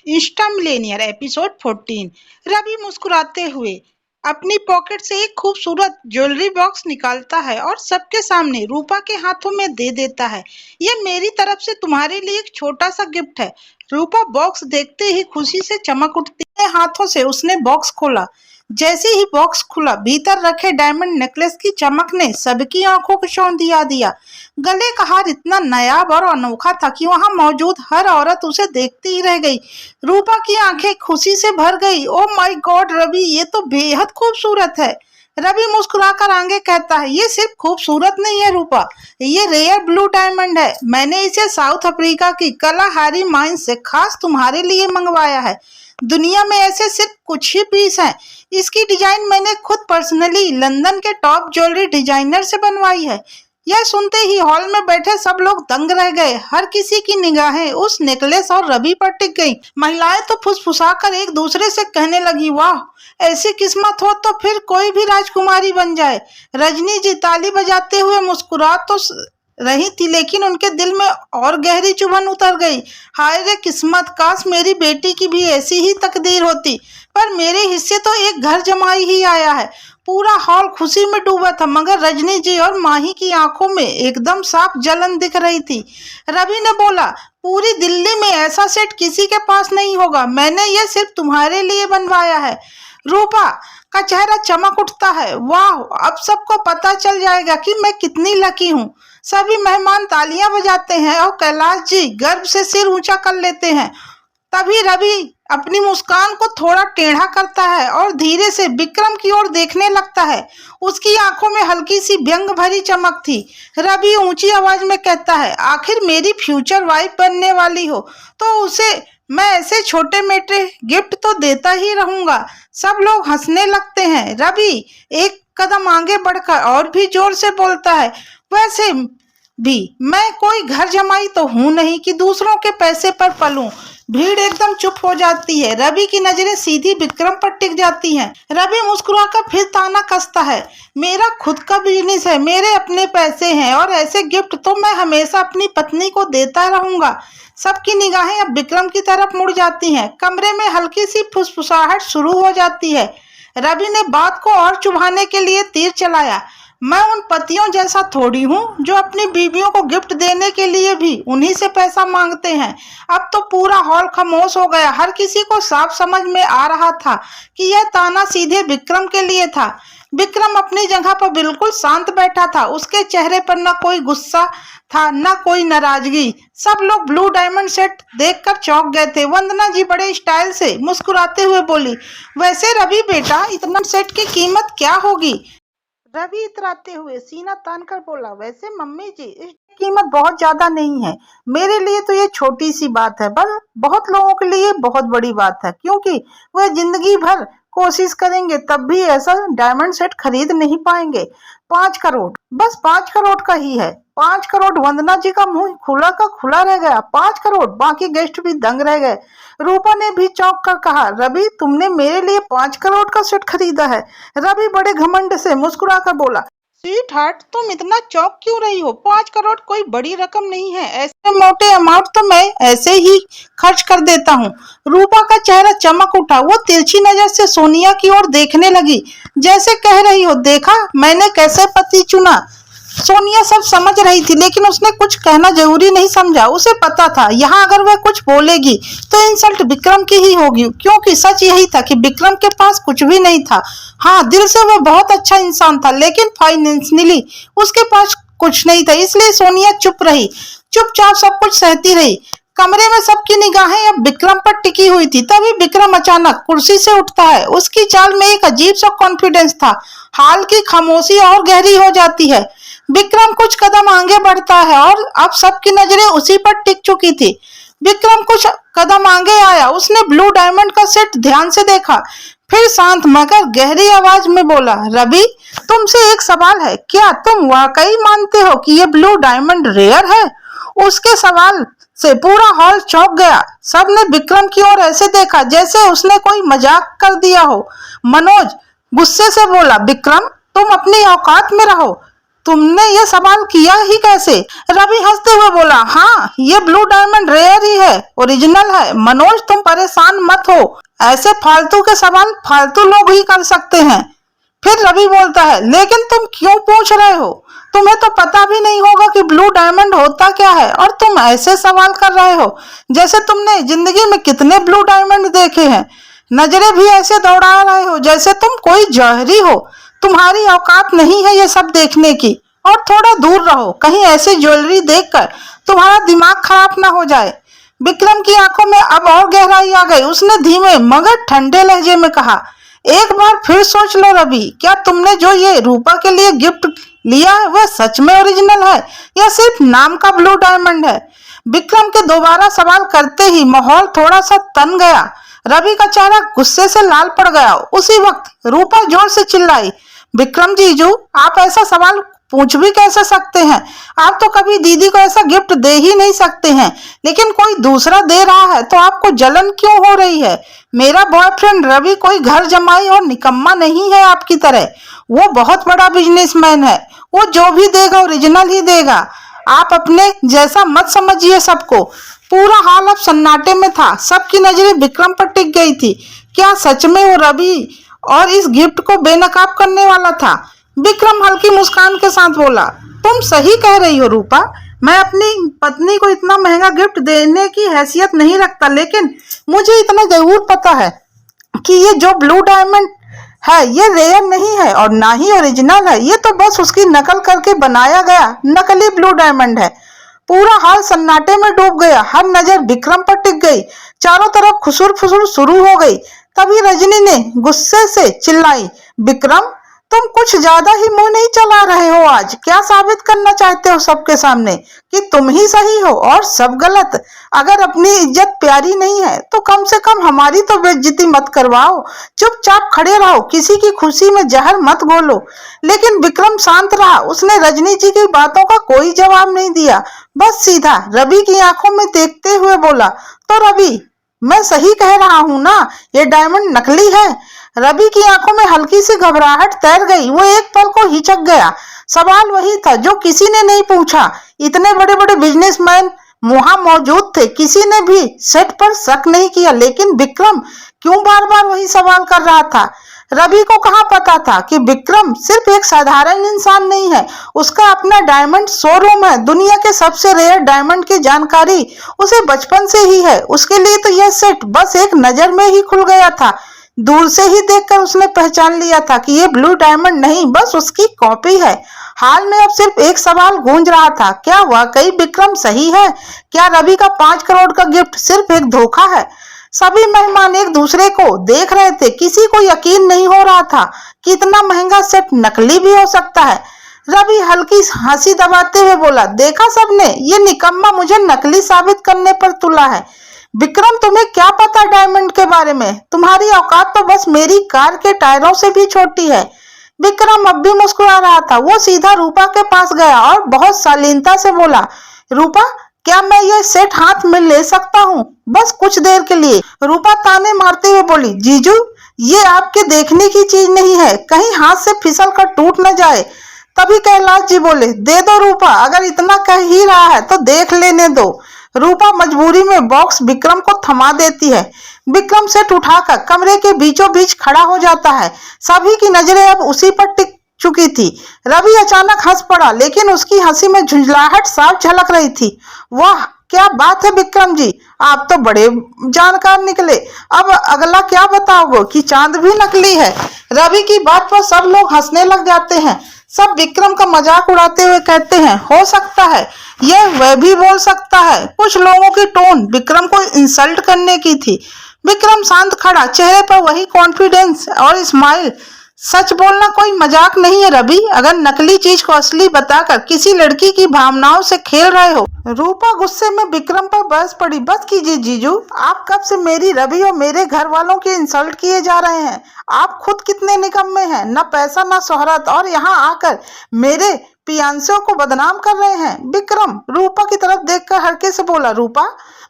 Insta Millionaire episode 14। Ravi मुस्कुराते हुए अपनी पॉकेट से एक खूबसूरत ज्वेलरी बॉक्स निकालता है और सबके सामने रूपा के हाथों में दे देता है। ये मेरी तरफ से तुम्हारे लिए एक छोटा सा गिफ्ट है। रूपा बॉक्स देखते ही खुशी से चमक उठती है। हाथों से उसने बॉक्स खोला। जैसे ही बॉक्स खुला, भीतर रखे डायमंड नेकलेस की चमक ने सबकी आंखों को चौंधिया दिया। गले का हार इतना नायाब और अनोखा था कि वहां मौजूद हर औरत उसे देखती ही रह गई। रूपा की आंखें खुशी से भर गई। ओ माय गॉड रवि, ये तो बेहद खूबसूरत है। रवि मुस्कुराकर आगे कहता है, ये सिर्फ खूबसूरत नहीं है रूपा, ये रेयर ब्लू डायमंड है। मैंने इसे साउथ अफ्रीका की कलाहारी माइन से खास तुम्हारे लिए मंगवाया है। दुनिया में ऐसे सिर्फ कुछ ही पीस हैं। इसकी डिजाइन मैंने खुद पर्सनली लंदन के टॉप ज्वेलरी डिजाइनर से बनवाई है। यह सुनते ही हॉल में बैठे सब लोग दंग रह गए। हर किसी की निगाहें उस नेकलेस और रवि पर टिक गईं। महिलाएं तो फुसफुसाकर एक दूसरे से कहने लगी, वाह, ऐसी किस्मत हो तो फिर कोई भी राजकुमारी बन जाए। रजनी जी ताली बजाते हुए मुस्कुरा तो रही थी, लेकिन उनके दिल में और गहरी चुभन उतर गई। हाय रे किस्मत, काश मेरी बेटी की भी ऐसी ही तकदीर होती। पर मेरे हिस्से तो एक घर जमाई ही आया है। पूरा हॉल खुशी में डूबा था, मगर रजनी जी और माही की आंखों में एकदम साफ जलन दिख रही थी। रवि ने बोला, पूरी दिल्ली में ऐसा सेट किसी के पास नहीं होगा। मैंने ये सिर्फ तुम्हारे लिए बनवाया है। रूपा का चेहरा चमक उठता है। वाह, अब सबको पता चल जाएगा कि मैं कितनी लकी हूँ। सभी मेहमान तालियां बजाते हैं और कैलाश जी गर्व से सिर ऊंचा कर लेते हैं। तभी रवि अपनी मुस्कान को थोड़ा टेढ़ा करता है और धीरे से विक्रम की ओर देखने लगता है। उसकी आंखों में हल्की सी व्यंग भरी चमक थी। रवि ऊंची आवाज में कहता है, आखिर मेरी फ्यूचर वाइफ बनने वाली हो तो उसे मैं ऐसे छोटे मोटे गिफ्ट तो देता ही रहूंगा। सब लोग हंसने लगते हैं। रवि एक कदम आगे बढ़कर और भी जोर से बोलता है, वैसे भी मैं कोई घर जमाई तो हूं नहीं कि दूसरों के पैसे पर पलूं। भीड़ एकदम चुप हो जाती है। रवि की नजरें सीधी विक्रम पर टिक जाती हैं। रवि मुस्कुराकर फिर ताना कसता है, मेरा खुद का बिजनेस है, मेरे अपने पैसे हैं और ऐसे गिफ्ट तो मैं हमेशा अपनी पत्नी को देता रहूंगा। सबकी निगाहें अब विक्रम की तरफ मुड़ जाती हैं। कमरे में हल्की सी फुसफुसाहट शुरू हो जाती है। रवि ने बात को और चुभाने के लिए तीर चलाया, मैं उन पतियों जैसा थोड़ी हूँ जो अपनी बीवियों को गिफ्ट देने के लिए भी उन्हीं से पैसा मांगते हैं। अब तो पूरा हॉल खामोश हो गया। हर किसी को साफ समझ में आ रहा था कि यह ताना सीधे विक्रम के लिए था। विक्रम अपनी जगह पर बिल्कुल शांत बैठा था। उसके चेहरे पर न कोई गुस्सा था न कोई नाराजगी। सब लोग ब्लू डायमंड सेट देखकर चौंक गए थे। वंदना जी बड़े स्टाइल से मुस्कुराते हुए बोली, वैसे रवि बेटा, इतना सेट की कीमत क्या होगी? रवि इतराते हुए सीना तानकर बोला, वैसे मम्मी जी, इसकी कीमत बहुत ज्यादा नहीं है। मेरे लिए तो ये छोटी सी बात है, पर बहुत लोगों के लिए बहुत बड़ी बात है, क्योंकि वह जिंदगी भर कोशिश करेंगे तब भी ऐसा डायमंड सेट खरीद नहीं पाएंगे। 5 करोड़, बस 5 करोड़ का ही है। 5 करोड़। वंदना जी का मुंह खुला का खुला रह गया। 5 करोड़। बाकी गेस्ट भी दंग रह गए। रूपा ने भी चौंक कर कहा, रवि तुमने मेरे लिए 5 करोड़ का सेट खरीदा है? रवि बड़े घमंड से मुस्कुराकर बोला, स्वीट हार्ट, तुम इतना चौंक क्यों रही हो? 5 करोड़ कोई बड़ी रकम नहीं है। ऐसे मोटे अमाउंट तो मैं ऐसे ही खर्च कर देता हूँ। रूपा का चेहरा चमक उठा। वो तिरछी नजर से सोनिया की ओर देखने लगी, जैसे कह रही हो, देखा मैंने कैसे पति चुना। सोनिया सब समझ रही थी, लेकिन उसने कुछ कहना जरूरी नहीं समझा। उसे पता था यहाँ अगर वह कुछ बोलेगी तो इंसल्ट विक्रम की ही होगी, क्योंकि सच यही था कि विक्रम के पास कुछ भी नहीं था। हाँ, दिल से वह बहुत अच्छा इंसान था, लेकिन फाइनेंशियली उसके पास कुछ नहीं था। इसलिए सोनिया चुप रही, चुपचाप सब कुछ सहती रही। कमरे में सबकी निगाहें अब विक्रम पर टिकी हुई थी। तभी विक्रम अचानक कुर्सी से उठता है। उसकी चाल में एक अजीब सा कॉन्फिडेंस था। हाल की खामोशी और गहरी हो जाती है। विक्रम कुछ कदम आगे बढ़ता है और अब सबकी नजरें उसी पर टिक चुकी थी। विक्रम कुछ कदम आगे आया। उसने ब्लू डायमंड का सेट ध्यान से देखा, फिर शांत मगर गहरी आवाज में बोला, रवि तुमसे एक सवाल है, क्या तुम वाकई मानते हो कि ये ब्लू डायमंड रेयर है? उसके सवाल से पूरा हॉल चौंक गया। सबने विक्रम की ओर ऐसे देखा जैसे उसने कोई मजाक कर दिया हो। मनोज गुस्से से बोला, विक्रम तुम अपनी औकात में रहो। तुमने ये सवाल किया ही कैसे? रवि हंसते हुए बोला, हाँ, ये ब्लू डायमंड रेयर ही है, ओरिजिनल है। मनोज, तुम परेशान मत हो, ऐसे फालतू के सवाल फालतू लोग ही कर सकते हैं। फिर रवि बोलता है, लेकिन तुम क्यों पूछ रहे हो? तुम्हें तो पता भी नहीं होगा कि ब्लू डायमंड होता क्या है, और तुम ऐसे सवाल कर रहे हो जैसे तुमने जिंदगी में कितने ब्लू डायमंड देखे हैं। नजरें भी ऐसे दौड़ा रहे हो जैसे तुम कोई जौहरी हो। तुम्हारी औकात नहीं है ये सब देखने की, और थोड़ा दूर रहो, कहीं ऐसे ज्वेलरी देखकर तुम्हारा दिमाग खराब ना हो जाए। विक्रम की आंखों में अब और गहराई आ गई। उसने धीमे मगर ठंडे लहजे में कहा, एक बार फिर सोच लो रवि, क्या तुमने जो ये रूपा के लिए गिफ्ट लिया है वह सच में ओरिजिनल है या सिर्फ नाम का ब्लू डायमंड है? विक्रम के दोबारा सवाल करते ही माहौल थोड़ा सा तन गया। रवि का चेहरा गुस्से से लाल पड़ गया। उसी वक्त रूपा जोर से चिल्लाई, विक्रम जीजू, आप ऐसा सवाल पूछ भी कैसे सकते हैं? आप तो कभी दीदी को ऐसा गिफ्ट दे ही नहीं सकते हैं, लेकिन कोई दूसरा दे रहा है तो आपको जलन क्यों हो रही है? मेरा बॉयफ्रेंड रवि कोई घर जमाई और निकम्मा नहीं है आपकी तरह। वो बहुत बड़ा बिजनेसमैन है। वो जो भी देगा ओरिजिनल ही देगा। आप अपने जैसा मत समझिए सबको। पूरा हाल अब सन्नाटे में था। सबकी नजरें विक्रम पर टिक गई थी। क्या सच में वो रवि और इस गिफ्ट को बेनकाब करने वाला था? विक्रम हल्की मुस्कान के साथ बोला, तुम सही कह रही हो रूपा, मैं अपनी पत्नी को इतना महंगा गिफ्ट देने की हैसियत नहीं रखता, लेकिन मुझे इतना जरूर पता है कि ये जो ब्लू डायमंड है ये रेयर नहीं है और ना ही ओरिजिनल है। ये तो बस उसकी नकल करके बनाया गया नकली ब्लू डायमंड है। पूरा हाल सन्नाटे में डूब गया। हर नजर विक्रम पर टिक गई। चारों तरफ खुसुर फुसुर शुरू हो गई। तभी रजनी ने गुस्से से चिल्लाई, विक्रम, तुम कुछ ज्यादा ही मुंह नहीं चला रहे हो आज? क्या साबित करना चाहते हो सबके सामने कि तुम ही सही हो और सब गलत? अगर अपनी इज्जत प्यारी नहीं है तो कम से कम हमारी तो बेइज्जती मत करवाओ। चुपचाप खड़े रहो, किसी की खुशी में जहर मत घोलो। लेकिन विक्रम शांत रहा। उसने रजनी जी की बातों का कोई जवाब नहीं दिया, बस सीधा रवि की आंखों में देखते हुए बोला, तो रवि, मैं सही कह रहा हूँ ना, ये डायमंड नकली है? रवि की आंखों में हल्की सी घबराहट तैर गई। वो एक पल को हिचक गया। सवाल वही था जो किसी ने नहीं पूछा। इतने बड़े बड़े बिजनेसमैन वहां मौजूद थे, किसी ने भी सेट पर शक नहीं किया, लेकिन विक्रम क्यों बार बार वही सवाल कर रहा था? रवि को कहाँ पता था कि विक्रम सिर्फ एक साधारण इंसान नहीं है, उसका अपना डायमंड शोरूम है। दुनिया के सबसे रेयर डायमंड की जानकारी उसे बचपन से ही है। उसके लिए तो यह सेट बस एक नजर में ही खुल गया था। दूर से ही देखकर उसने पहचान लिया था कि ये ब्लू डायमंड नहीं, बस उसकी कॉपी है। हाल में अब सिर्फ एक सवाल गूंज रहा था, क्या वाकई विक्रम सही है? क्या रवि का 5 करोड़ का गिफ्ट सिर्फ एक धोखा है? सभी मेहमान एक दूसरे को देख रहे थे। किसी को यकीन नहीं हो रहा था कि इतना महंगा सेट नकली भी हो सकता है। रवि हल्की हंसी दबाते हुए बोला, देखा सबने, ये निकम्मा मुझे नकली साबित करने पर तुला है। विक्रम, तुम्हें क्या पता डायमंड के बारे में? तुम्हारी औकात तो बस मेरी कार के टायरों से भी छोटी है। विक्रम अब भी मुस्कुरा रहा था। वो सीधा रूपा के पास गया और बहुत शालीनता से बोला, रूपा, क्या मैं ये सेट हाथ में ले सकता हूँ? बस कुछ देर के लिए। रूपा ताने मारते हुए बोली, जीजू, ये आपके देखने की चीज नहीं है, कहीं हाथ से फिसल कर टूट न जाए। तभी कैलाश जी बोले, दे दो रूपा, अगर इतना कह ही रहा है तो देख लेने दो। रूपा मजबूरी में बॉक्स विक्रम को थमा देती है। विक्रम सेट उठाकर कमरे के बीचों बीच खड़ा हो जाता है। सभी की नजरें अब उसी पर टिक चुकी थी। रवि अचानक हंस पड़ा, लेकिन उसकी हंसी में झुंझलाहट साफ झलक रही थी। वाह, क्या बात है विक्रम जी, आप तो बड़े जानकार निकले। अब अगला क्या बताओगे कि चांद भी नकली है? रवि की बात पर सब लोग हंसने लग जाते हैं। सब विक्रम का मजाक उड़ाते हुए कहते हैं, हो सकता है यह वह भी बोल सकता है। कुछ लोगों की टोन विक्रम को इंसल्ट करने की थी। विक्रम शांत खड़ा, चेहरे पर वही कॉन्फिडेंस और स्माइल। सच बोलना कोई मजाक नहीं है रवि। अगर नकली चीज को असली बताकर किसी लड़की की भावनाओं से खेल रहे हो। रूपा गुस्से में विक्रम पर बहस पड़ी, बस कीजिए जीजू, आप कब से मेरी, रवि और मेरे घर वालों की इंसल्ट किए जा रहे हैं? आप खुद कितने निकम्मे हैं, ना पैसा ना शोहरत, और यहाँ आकर मेरे पियांसियों को बदनाम कर रहे हैं। विक्रम रूपा की तरफ देखकर हल्के से बोला, रूपा,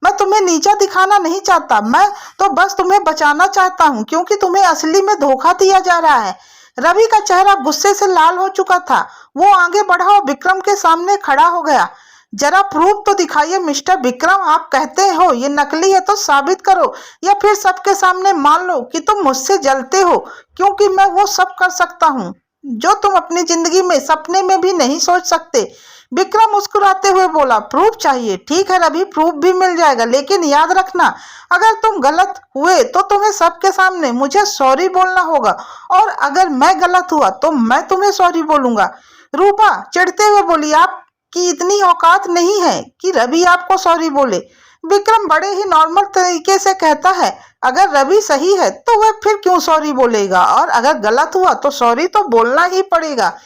मैं तुम्हें नीचा दिखाना नहीं चाहता, मैं तो बस तुम्हें बचाना चाहता हूँ, क्योंकि तुम्हें असली में धोखा दिया जा रहा है। रवि का चेहरा गुस्से से लाल हो चुका था। वो आगे बढ़ा और विक्रम के सामने खड़ा हो गया। जरा प्रूफ तो दिखाइए मिस्टर विक्रम, आप कहते हो ये नकली है तो साबित करो, या फिर सबके सामने मान लो कि तुम मुझसे जलते हो, क्योंकि मैं वो सब कर सकता हूँ जो तुम अपनी जिंदगी में सपने में भी नहीं सोच सकते। विक्रम मुस्कुराते हुए बोला, प्रूफ चाहिए? ठीक है रवि, प्रूफ भी मिल जाएगा, लेकिन याद रखना अगर तुम गलत हुए तो तुम्हें सबके सामने मुझे सॉरी बोलना होगा, और अगर मैं गलत हुआ तो मैं तुम्हें सॉरी बोलूंगा। रूपा चिढ़ते हुए बोली, आपकी इतनी औकात नहीं है कि रवि आपको सॉरी बोले। विक्रम बड़े ही नॉर्मल तरीके से कहता है, अगर रवि सही है तो वह फिर क्यों सॉरी बोलेगा, और अगर गलत हुआ तो सॉरी तो बोलना ही पड़ेगा।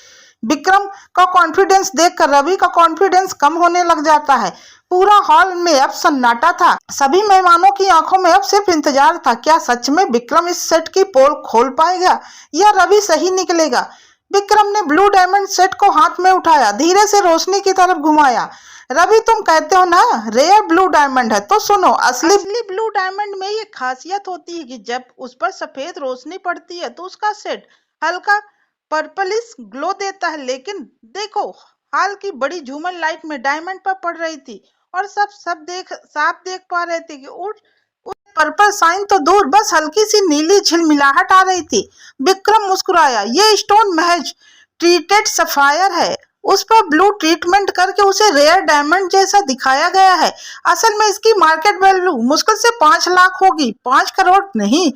विक्रम का कॉन्फिडेंस देखकर रवि का कॉन्फिडेंस कम होने लग जाता है। पूरा हॉल में अब सन्नाटा था। सभी मेहमानों की आंखों में अब सिर्फ इंतजार था, क्या सच में विक्रम इस सेट की पोल खोल पाएगा या रवि सही निकलेगा। विक्रम ने ब्लू डायमंड सेट को हाथ में उठाया, धीरे से रोशनी की तरफ घुमाया। रवि तुम कहते हो ना रेयर ब्लू डायमंड है, तो सुनो, असली ब्लू डायमंड में ये खासियत होती है कि जब उस पर सफेद रोशनी पड़ती है तो उसका सेट हल्का पर्पलिश ग्लो देता है। लेकिन देखो, हाल की बड़ी झूमर लाइट में डायमंड पर पड़ रही थी और सब साफ देख पा रहे थे कि उस पर्पल साइन तो दूर, बस हल्की सी नीली झिलमिलाहट आ रही थी। विक्रम मुस्कुराया, ये स्टोन महज ट्रीटेड सफायर है, उस पर ब्लू ट्रीटमेंट करके उसे रेयर डायमंड जैसा दिखाया गया है। असल में इसकी मार्केट वैल्यू मुश्किल से 5 लाख होगी, 5 करोड़ नहीं।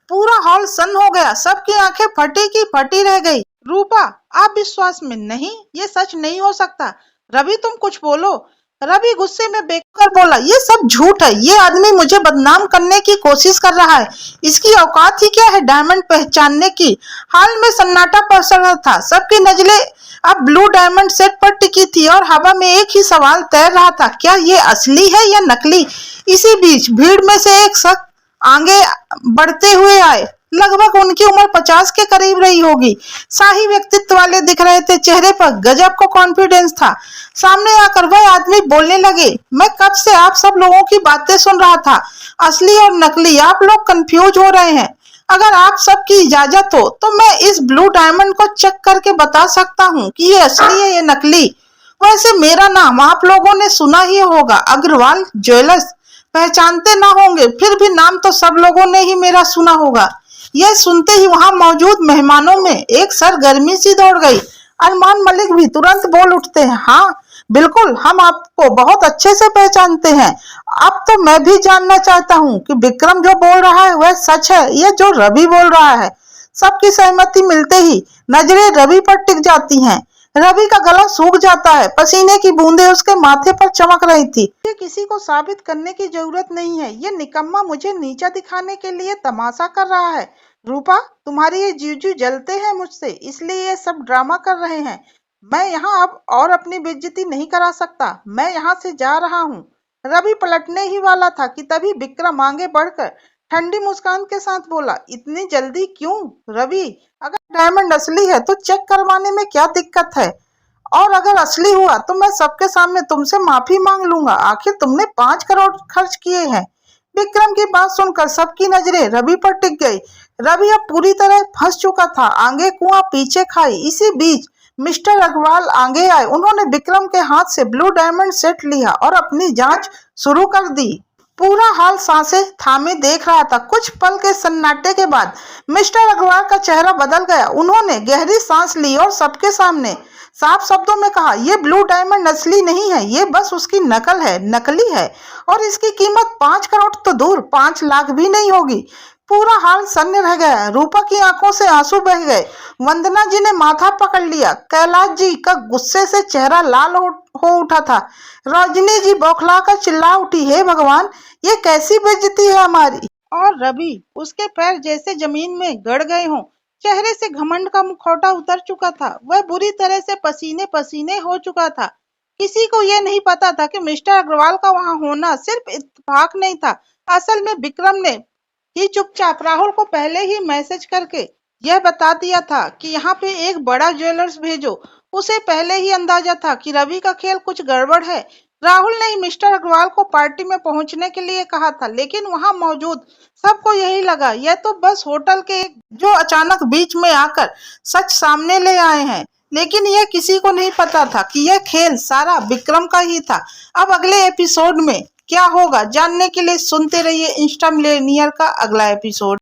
पूरा हॉल सन्न हो गया, सबकी आंखें फटी की फटी रह गई। रूपा, आप विश्वास में नहीं, ये सच नहीं हो सकता। रवि तुम कुछ बोलो। रवि गुस्से में बेकर बोला, ये सब झूठ है, ये आदमी मुझे बदनाम करने की कोशिश कर रहा है। इसकी औकात ही क्या है डायमंड पहचानने की। हाल में सन्नाटा पसर रहा था, सबकी नजरें अब ब्लू डायमंड सेट पर टिकी थी और हवा में एक ही सवाल तैर रहा था, क्या ये असली है या नकली। इसी बीच भीड़ में से एक शख्स आगे बढ़ते हुए आए। लगभग उनकी उम्र 50 के करीब रही होगी। शाही व्यक्तित्व वाले दिख रहे थे, चेहरे पर गजब का कॉन्फिडेंस था। सामने आकर वह आदमी बोलने लगे, मैं कब से आप सब लोगों की बातें सुन रहा था, असली और नकली आप लोग कंफ्यूज हो रहे हैं। अगर आप सबकी इजाजत हो तो मैं इस ब्लू डायमंड को चेक करके बता सकता हूँ कि ये असली है या नकली। वैसे मेरा नाम आप लोगों ने सुना ही होगा, अग्रवाल ज्वेलर्स। पहचानते ना होंगे, फिर भी नाम तो सब लोगों ने ही मेरा सुना होगा। यह सुनते ही वहां मौजूद मेहमानों में एक सरगर्मी सी दौड़ गई। अरमान मलिक भी तुरंत बोल उठते हैं, हाँ बिल्कुल, हम आपको बहुत अच्छे से पहचानते हैं। अब तो मैं भी जानना चाहता हूँ कि विक्रम जो बोल रहा है वह सच है या जो रवि बोल रहा है। सबकी सहमति मिलते ही नजरें रवि पर टिक जाती हैं। रवि का गला सूख जाता है, पसीने की बूंदें उसके माथे पर चमक रही थी। ये किसी को साबित करने की जरूरत नहीं है, ये निकम्मा मुझे नीचा दिखाने के लिए तमाशा कर रहा है। रूपा, तुम्हारे ये जीजू जलते हैं मुझसे, इसलिए ये सब ड्रामा कर रहे हैं। मैं यहाँ अब और अपनी बेइज्जती नहीं करा सकता, मैं यहाँ से जा रहा हूँ। रवि पलटने ही वाला था कि तभी विक्रम आगे बढ़कर ठंडी मुस्कान के साथ बोला, इतनी जल्दी क्यों रवि, अगर डायमंड असली है तो चेक करवाने में क्या दिक्कत है, और अगर असली हुआ तो मैं सबके सामने तुमसे माफी मांग लूंगा, आखिर तुमने 5 करोड़ खर्च किए हैं। विक्रम की बात सुनकर सबकी नजरें रवि पर टिक गई। रवि अब पूरी तरह फंस चुका था, आगे कुआं पीछे खाई। इसी बीच मिस्टर अग्रवाल आगे आए, उन्होंने विक्रम के हाथ से ब्लू डायमंड सेट लिया और अपनी जांच शुरू कर दी। पूरा हाल सांसें थामे देख रहा था। कुछ पल के सन्नाटे के बाद मिस्टर अग्रवाल का चेहरा बदल गया। उन्होंने गहरी सांस ली और सबके सामने साफ शब्दों में कहा, यह ब्लू डायमंड असली नहीं है, ये बस उसकी नकल है, नकली है, और इसकी कीमत 5 करोड़ तो दूर 5 लाख भी नहीं होगी। पूरा हाल सन्न रह गया। रूपा की आंखों से आंसू बह गए। वंदना जी ने माथा पकड़ लिया। कैलाश जी का गुस्से से चेहरा लाल हो उठा था। रजनी जी बौखला कर चिल्ला उठी, हे भगवान, ये कैसी बेइज्जती है हमारी। और रवि, उसके पैर जैसे जमीन में गड़ गए हों। चेहरे से घमंड का मुखौटा उतर चुका था। वह बुरी तरह से पसीने पसीने हो चुका था। किसी को यह नहीं पता था कि मिस्टर अग्रवाल का वहां होना सिर्फ इत्तेफाक नहीं था। असल में विक्रम ने ही चुपचाप राहुल को पहले ही मैसेज करके यह बता दिया था कि यहाँ पे एक बड़ा ज्वेलर्स भेजो। उसे पहले ही अंदाजा था कि रवि का खेल कुछ गड़बड़ है। राहुल ने ही मिस्टर अग्रवाल को पार्टी में पहुंचने के लिए कहा था, लेकिन वहां मौजूद सबको यही लगा यह तो बस होटल के एक जो अचानक बीच में आकर सच सामने ले आए हैं। लेकिन यह किसी को नहीं पता था कि यह खेल सारा विक्रम का ही था। अब अगले एपिसोड में क्या होगा जानने के लिए सुनते रहिए इंस्टा मिलेनियर का अगला एपिसोड।